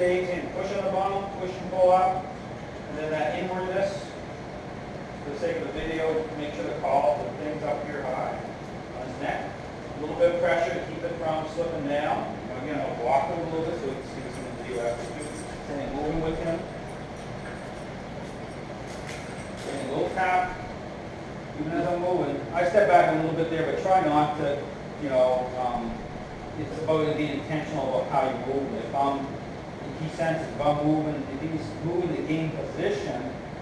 Dave saying push on the bundle, push and pull up, and then that inwardness, for the sake of the video, make sure the thing's up here high on his neck. A little bit of pressure to keep it from slipping down. Now again, I'll walk him a little bit so we can see this in the video after too. And moving with him. Getting a little tap. Even as I'm moving, I step back a little bit there, but try not to, it's about to be intentional about how you move. If he senses if I'm moving, if he's moving to gain position,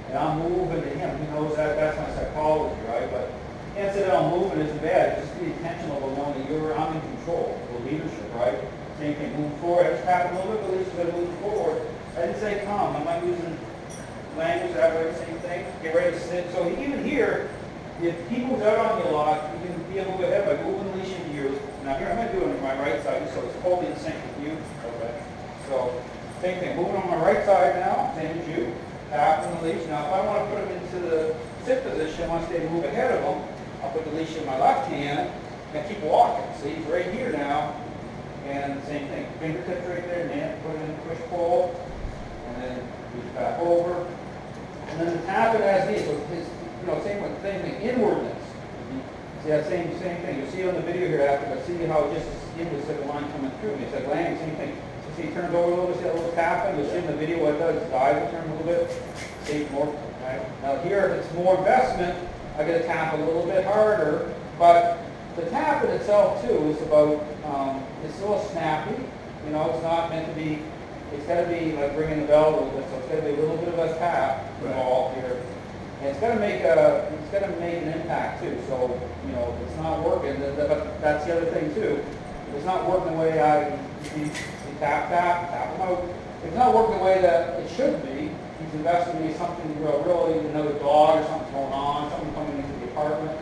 and I'm moving to him, he knows that's my psychology, right? But incidental movement isn't bad. Just be intentional about knowing that I'm in control, the leadership, right? Same thing, move forward. I just tap a little bit, but at least we're going to move forward. I didn't say come. I'm not using language that way, same thing. Get ready to sit. So even here, if he moves out on you a lot, you can be a little bit ahead by moving the leash into you. Now here, I'm going to do it on my right side, so it's totally in sync with you. Okay. So same thing, moving on my right side now, same as you. Tapping the leash. Now if I want to put him into the sit position, once they move ahead of him, I'll put the leash in my left hand and keep walking. See, he's right here now. And same thing, fingertips right there, and put it in push pull, and then reach back over. And then the tap it as needed. So his, same thing, inwardness. See that same thing. You'll see it on the video here after, but see how it just inwards like a line coming through. And it's like landing, same thing. So see, he turns over a little bit, see that little tapping. You'll see in the video what it does. His eyes will turn a little bit. See more. Right? Now here, if it's more investment, I got to tap a little bit harder. But the tap in itself too is about, it's a little snappy. It's not meant to be. It's got to be like ringing the bell a little bit. So it's got to be a little bit of a tap involved here. And it's got to make an impact too. So if it's not working, but that's the other thing too. If it's not working the way you tap them out. If it's not working the way that it should be, he's investing in something really another dog or something going on, something coming into the apartment.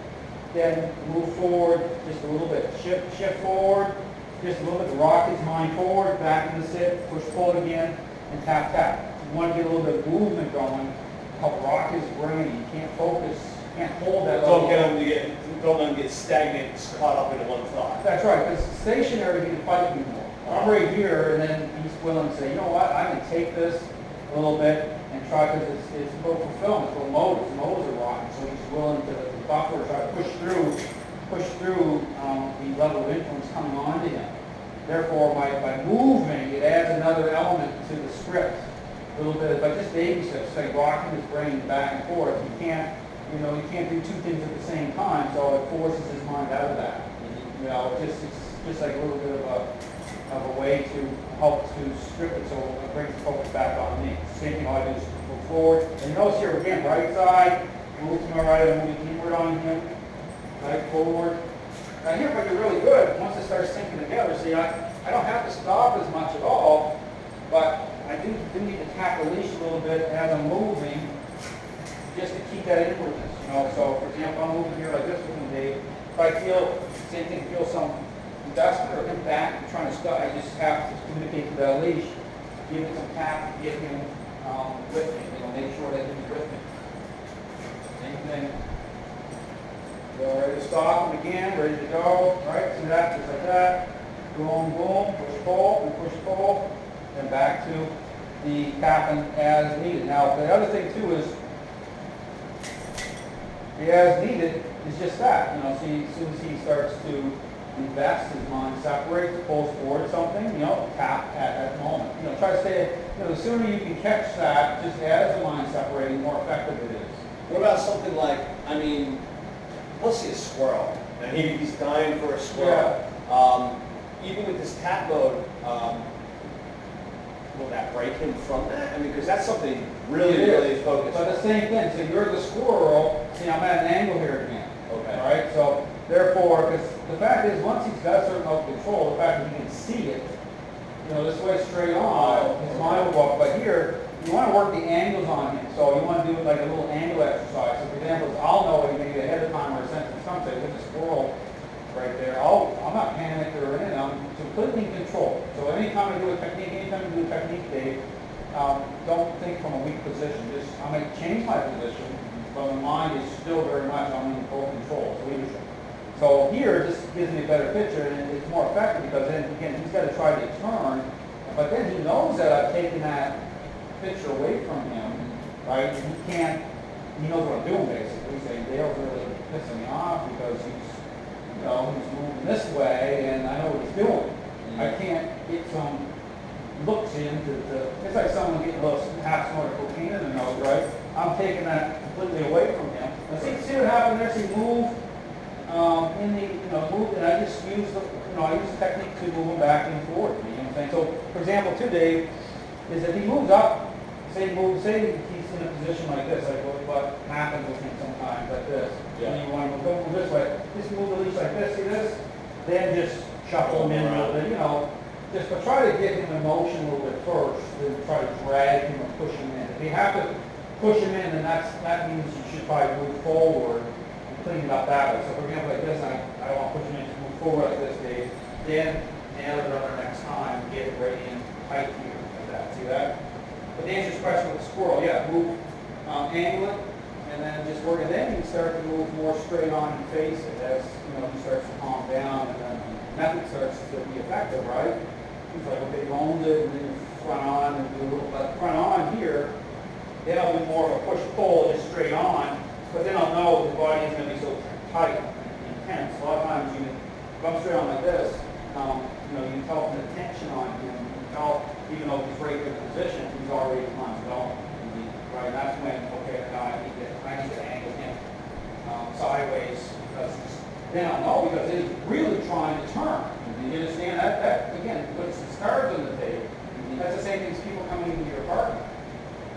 Then move forward just a little bit. Shift forward just a little bit. Rock his mind forward, back in the sit, push pull it again, and tap tap. You want to get a little bit of movement going. Help rock his brain. You can't focus, can't hold that. Don't let him get stagnant, caught up into one thought. That's right, because stationary he can fight you more. I'm right here, and then he's willing to say, you know what, I can take this a little bit and try, because it's a little fulfillment, it's a little motors. The motors are rocking, so he's willing to buffer, try to push through the level of influence coming onto him. Therefore, by moving, it adds another element to the script. A little bit, but just baby steps, like rocking his brain back and forth. You can't do two things at the same time, so it forces his mind out of that. It's just like a little bit of a way to help to strip it so it brings the focus back on me. Same thing all I do is move forward. And notice here again, right side, move to my right, I'm moving inward on him, right forward. Now here, but you're really good. Once it starts syncing together, see, I don't have to stop as much at all, but I do need to tap the leash a little bit as I'm moving, just to keep that inwardness. So for example, I'm moving here like this with him, Dave. If I feel some investment or him back, I'm trying to stop, I just have to communicate to that leash, give it some tap, get him with me. Make sure that he's with me. Same thing. So ready to stop him again, ready to go. Right, see that, just like that. Boom, boom, push pull. And back to the tapping as needed. Now, the other thing too is the as needed is just that. See, as soon as he starts to invest, his mind separates, pulls forward something, tap at the moment. Try to stay, the sooner you can catch that, just as the mind separating, the more effective it is. What about something like, let's see a squirrel, and he's dying for a squirrel. Yeah. Even with this tap mode, will that break him from that? Because that's something really focused. But the same thing. So you're the squirrel. See, I'm at an angle here again. Okay. All right. So therefore, because the fact is, once he's got a certain level of control, the fact that he can see it, this way straight on, his mind will walk. But here, you want to work the angles on him. So you want to do like a little angle exercise. So for example, I'll know maybe ahead of time where a sentence comes. Say, there's a squirrel right there. I'm not panicked or anything. I'm completely in control. So anytime you do a technique, Dave, don't think from a weak position. I may change my position, but my mind is still very much I'm in full control. It's leadership. So here, this gives me a better picture, and it's more effective because then again, he's got to try to turn But then he knows that I've taken that picture away from him, right? And he can't, he knows what I'm doing basically, saying Dale's really pissing me off because he's, you know, he's moving this way and I know what he's doing. I can't get some looks into the, it's like someone getting a little half snort of cocaine in their nose, right? I'm taking that completely away from him. And see what happened there? See, move, in the, you know, move, and I just use the, you know, I use the technique to move him back and forth, you know what I'm saying? So, for example, today, is if he moves up, say he's in a position like this, like what happens with him sometimes, like this. Yeah. And you want to go move this way, just move the leash like this, see this? Then just shuffle him in a little bit, you know, just but try to get him in motion a little bit first, then try to drag him or push him in. If you have to push him in, then that means you should probably move forward and clean it up that way. So for example, like this, I want to push him in to move forward like this, Dave. Then nail it over next time, get it right in tight here, like that. See that? But the answer to this question with the squirrel, yeah, move, angle it, and then just work it. Then you start to move more straight on and face it as, you know, he starts to calm down and then the method starts to be effective, right? He's like, okay, you owned it, and then you front on and do a little, but front on here, then I'll do more of a push-pull, just straight on, but then I'll know the body is going to be so tight and intense. A lot of times you, if I'm straight on like this, you know, you tell the tension on him, you tell, even though he's right in the position, he's already on his own. Right, that's when, okay, now I need to angle him sideways, because then I'll know, because he's really trying to turn. You understand that again puts the cards on the table. That's the same thing as people coming into your apartment.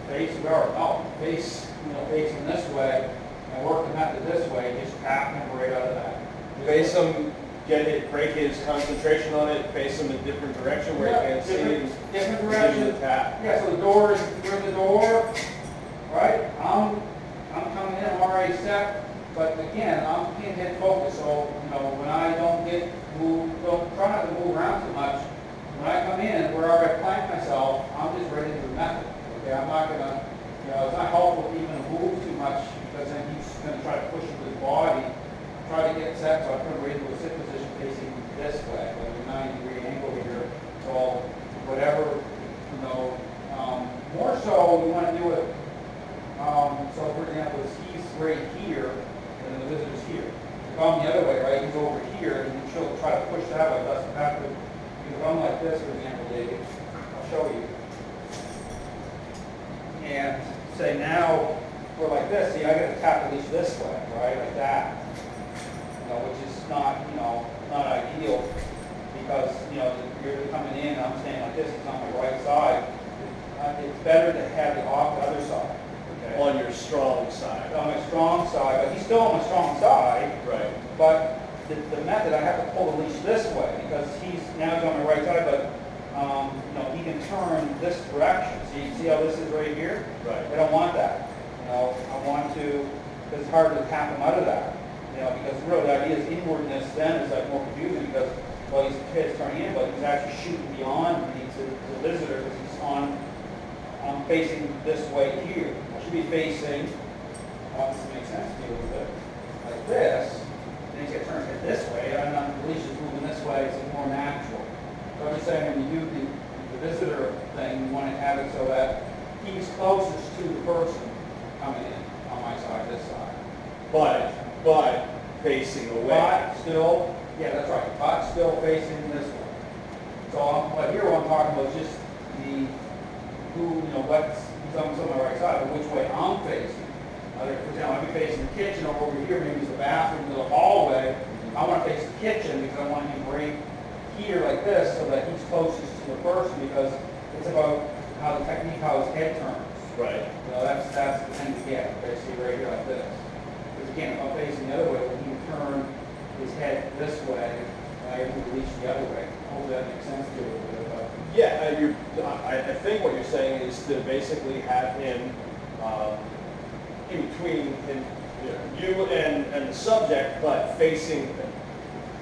Face guard, no, face, you know, facing this way and work the method this way, just tap him right out of that. Face him, break his concentration on it, face him in a different direction where he can't see it. Different direction. Tap. Yeah, so the door is, you're in the door, right? I'm coming in, I'm already set. But again, I'm pinhead focused, so you know when I don't try not to move around too much. When I come in, where I plank myself, I'm just ready to do the method. Okay, I'm not gonna, you know, it's not helpful to even move too much because then he's gonna try to push with his body, try to get set. So I put him right into a sit position facing this way, like a 90-degree angle here. So whatever, you know, more so you want to do it. So for example, he's right here. And the visitor's here. If I'm the other way, right, he's over here, and she'll try to push that way, thus have to, if I'm like this, for example, David, I'll show you. And say now, we're like this, see, I gotta tap the leash this way, right, like that. You know, which is not, you know, not ideal, because, you know, you're coming in, and I'm staying like this, it's on my right side. It's better to have the other side. Okay. On your strong side. On my strong side, but he's still on my strong side. Right. But the method, I have to pull the leash this way because he's now he's on my right side, but you know, he can turn this direction. See how this is right here? Right. I don't want that. You know, I want to, because it's hard to tap him out of that. You know, because really the idea is inwardness then is like more confusing because, well, he's turning in, but he's actually shooting beyond the visitor because he's on, I'm facing this way here. I should be facing, this makes sense to me a little bit, like this. Then he's going to turn it this way, and the leash is moving this way, it's more natural. So I'm just saying when you do the visitor thing, you want to have it so that he's closest to the person coming in on my side, this side. But facing away. But still, yeah, that's right, but still facing this way. So but here what I'm talking about is just you know, what's on my right side, but which way I'm facing. For example, I'd be facing the kitchen over here, maybe it's the bathroom, the hallway. I want to face the kitchen because I want him right here like this so that he's closest to the person because it's about how the technique, how his head turns. Right. You know, that's the thing to get, basically right here like this. Because again, if I'm facing the other way, he can turn his head this way, and I can reach the other way. Hopefully that makes sense to you. Yeah, I think what you're saying is to basically have him in between you and the subject, but facing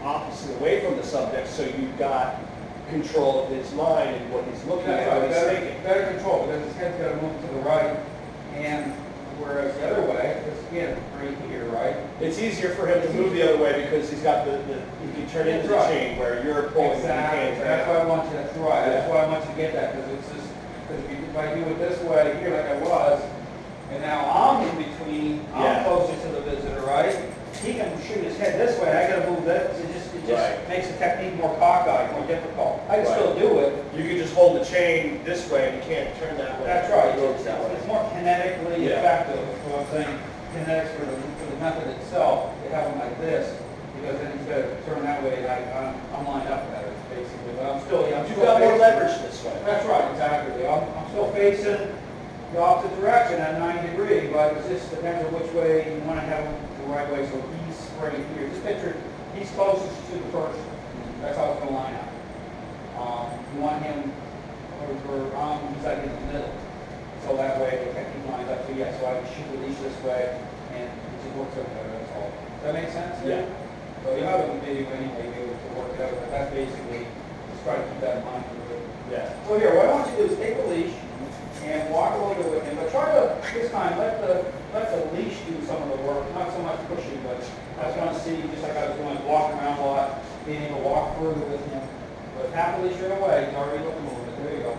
opposite away from the subject, so you've got control of his mind and what he's looking at, what he's thinking. Better control, because his head's got to move to the right, and whereas the other way, because again, right here, right? It's easier for him to move the other way because he's got he can turn into the That's right. chain where you're pulling and you Exactly, can't turn that's out. why I want you, that's right, that's why I want you to get that, because it's just, because if I do it this way here like I was, and now I'm in between, I'm Yeah. closer to the visitor, right? He can shoot his head this way, I gotta move that, it just Right. makes the technique more cockeyed, more difficult. I can Right. still do it, You can just hold the chain this way and you can't turn that way. that's right, It goes that way. it's more kinetically Yeah. effective, is what I'm saying, kinetics for the method itself, they have them like this, because then instead of turning that way, I'm lined up better, basically, but I'm still, I'm You've still got more facing- leverage this way. That's right, exactly, I'm still facing the opposite direction at 90 degrees, but it just depends on which way you want to have them the right way, so he's right here, just picture, he's closest to the person, that's how it's going to line up. You want him over, he's like in the middle, so that way the technique lines up, so yeah, so I can shoot the leash this way, and it just works out better, that's all. Does that make sense? Yeah. So you have it in the video anyway, be able to work it out, but that's basically, just try to keep that in mind. Yeah. So here, what I want you to do is take the leash and walk a little bit with him, but try to, this time, let the leash do some of the work, not so much pushing, but I just want to see, just like I was doing, walking around a lot, being able to walk further with him. But tap the leash right away, he's already looking over it, there you go.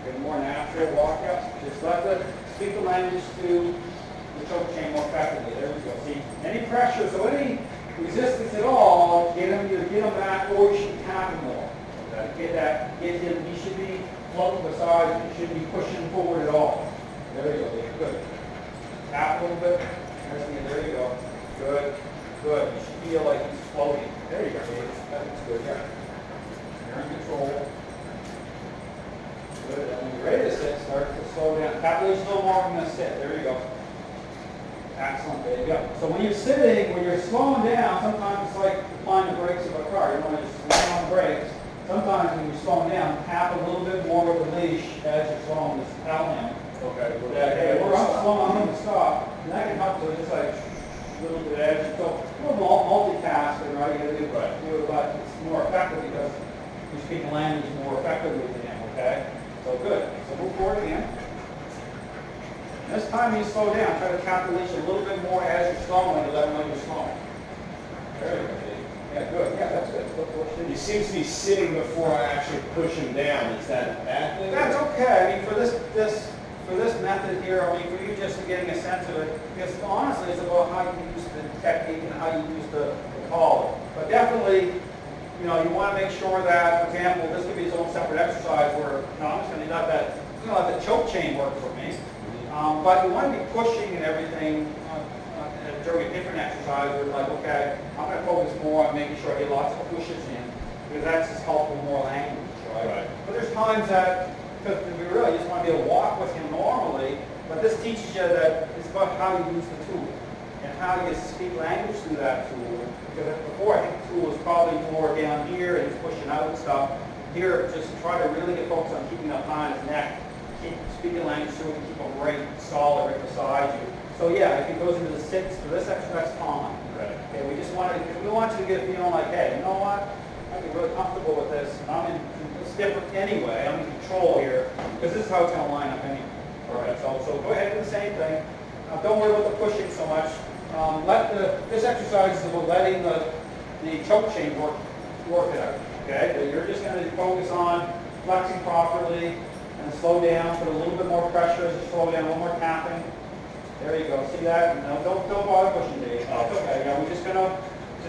Get a more natural walk up, just let speak the language to the choke chain more effectively, there we go. See, any pressure, so any resistance at all, either get him back or you should tap him more. Get him, he should be floating beside, he shouldn't be pushing forward at all. There you go, Dave, good. Tap a little bit, there you go. Good, good, you should feel like he's floating. There you go, Dave, that's good, yeah. You're in control. Good, and when you're ready to sit, start to slow down. Tap the leash a little more, I'm gonna sit, there you go. Excellent, there you go. So when you're sitting, when you're slowing down, sometimes it's like applying the brakes of a car. You want to just slam on the brakes. Sometimes when you're slowing down, tap a little bit more with the leash as you're slowing. Just tell him Okay. that, hey, I'm slowing, I'm going to stop. And that can help to just like a little bit as you go. A little multitasking, right? You got to do it, but it's more effective because you're speaking language more effectively to him, okay? So good. So move forward again. This time you slow down, try to tap the leash a little bit more as you're slowing to let them know you're slowing. There you go, Dave. Yeah, good. Yeah, that's good. He seems to be sitting before I actually push him down. Is that a bad thing? That's okay. I mean, for this method here, I mean, for you just getting a sense of it, because honestly, it's about how you use the technique and how you use the call. But definitely, you know, you want to make sure that, for example, this could be its own separate exercise where, you know, I'm just going to let let the choke chain work for me. But you want to be pushing and everything during a different exercise where it's like, okay, I'm going to focus more on making sure I get lots of pushes in, because that's just helpful more language, right? But there's times that, because we really just want to be able to walk with him normally, but this teaches you that it's about how you use the tool and how you speak language through that tool. Because before, I think the tool was probably more down here and he's pushing out and stuff. Here, just try to really get focused on keeping up high on his neck, keep speaking language through and keep him right solid right beside you. So yeah, if he goes into the sits for this exercise, that's fine. Right. Okay, we want you to get a feeling like, hey, you know what? I get really comfortable with this, and it's different anyway. I'm in control here, because this is how it's going to line up anyway. All right, so go ahead and do the same thing. Don't worry about the pushing so much. This exercise is about letting the choke chain work it out. Okay, but you're just going to focus on flexing properly and slow down. Put a little bit more pressure as you slow down. A little more tapping. There you go. See that? No, don't bother pushing, Dave. Okay. Yeah, we're just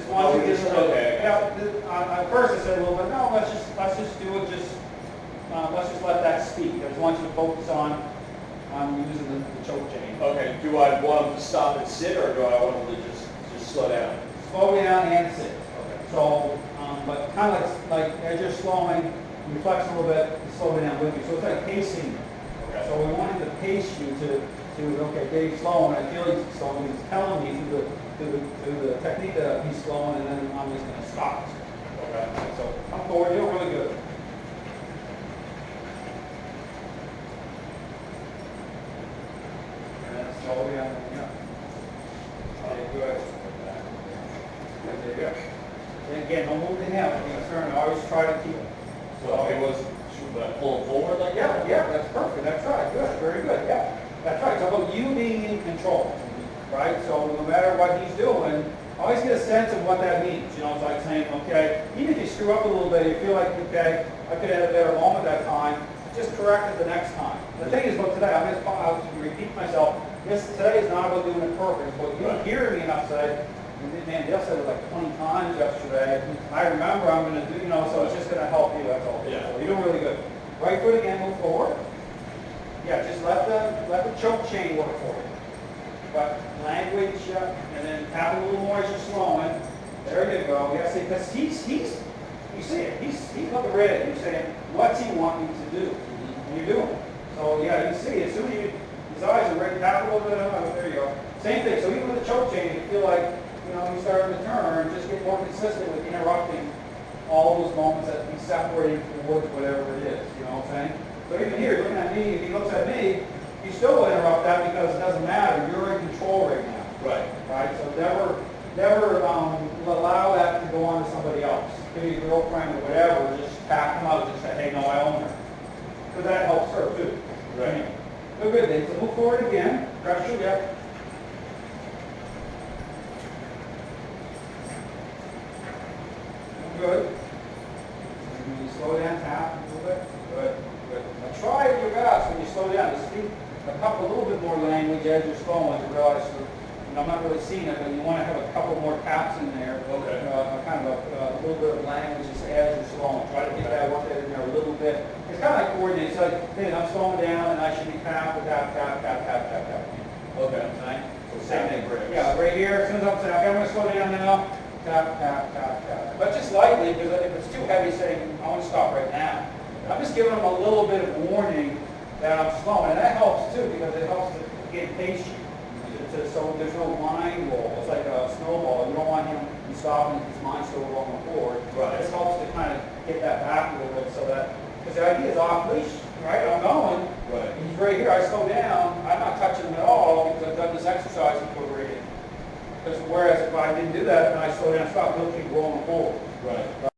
want to get a little. Okay. Yeah. At first I said a little bit. No, let's just do it. Let's just let that speak. I just want you to focus on using the choke chain. Okay. Do I want him to stop and sit, or do I want him to just slow down? Slow down and sit. Okay. So, but kind of like as you're slowing, you flex a little bit, you slow down with you. So it's like pacing. Okay. So we want him to pace you to okay, Dave's slowing. I feel he's slowing. He's telling me through the technique that he's slowing, and then I'm just going to stop. Okay. So come forward. You're really good. And then slow down. Yeah. Okay, good. There you go. And again, don't move the hip. You're concerned. Always try to keep it. So it was, should I pull him forward like that? Yeah, that's perfect. That's right. Good. Very good. Yeah. That's right, it's about you being in control, right? So no matter what he's doing, always get a sense of what that means. You know, it's like saying, okay, even if you screw up a little bit, you feel like, okay, I could have had a better moment that time, just correct it the next time. The thing is about today, I'll repeat myself, today is not about doing it perfect, but you hear me enough say, man, Dale said it like 20 times yesterday. I remember I'm going to do, you know, so it's just going to help you, that's all. Yeah. So you're doing really good. Right foot again, move forward. Yeah, just let the choke chain work for you. But language, and then tap a little more as you're slowing. There you go. Yeah, see, because you see it, he's looking right at you, saying, what's he want me to do? And you're doing it. So yeah, you see, as soon as his eyes are ready, tap a little bit, there you go. Same thing, so even with the choke chain, you feel like, you know, you start to turn, just get more consistent with interrupting all those moments that he's separating towards whatever it is, you know what I'm saying? So even here, looking at me, if he looks at me, you still will interrupt that because it doesn't matter, you're in control right now. Right. Right, so never allow that to go on to somebody else. Give your girlfriend or whatever, just tap them out, just say, hey, no, I own her. Because that helps her too. Right. Good thing. So move forward again, pressure, yeah. Good. When you slow down, tap a little bit. Good. Good. Now try your best when you slow down to speak a little bit more language as you're slowing to realize, and I'm not really seeing it, but you want to have a couple more taps in there. Okay. Kind of a little bit of language as you're slowing. Try to get that work in there a little bit. It's kind of like coordinated. It's like, hey, I'm slowing down and I should be tap, tap, tap, tap, tap, tap, tap. Okay. Right? So same thing, Briggs. Yeah, right here, as soon as I'm saying, okay, I'm going to slow down now. Tap, tap, tap, tap. But just lightly, because if it's too heavy, saying, I want to stop right now. I'm just giving them a little bit of warning that I'm slowing. And that helps too, because it helps to get patient. So there's no mind roll. It's like a snowball. You don't want him to stop and his mind still rolling forward. Right. This helps to kind of get that back a little bit so that, because the idea is off leash, right? I'm going. Right. He's right here. I slow down. I'm not touching him at all because I've done this exercise before right here. Because whereas if I didn't do that and I slow down and stop, he'll keep rolling forward. Right.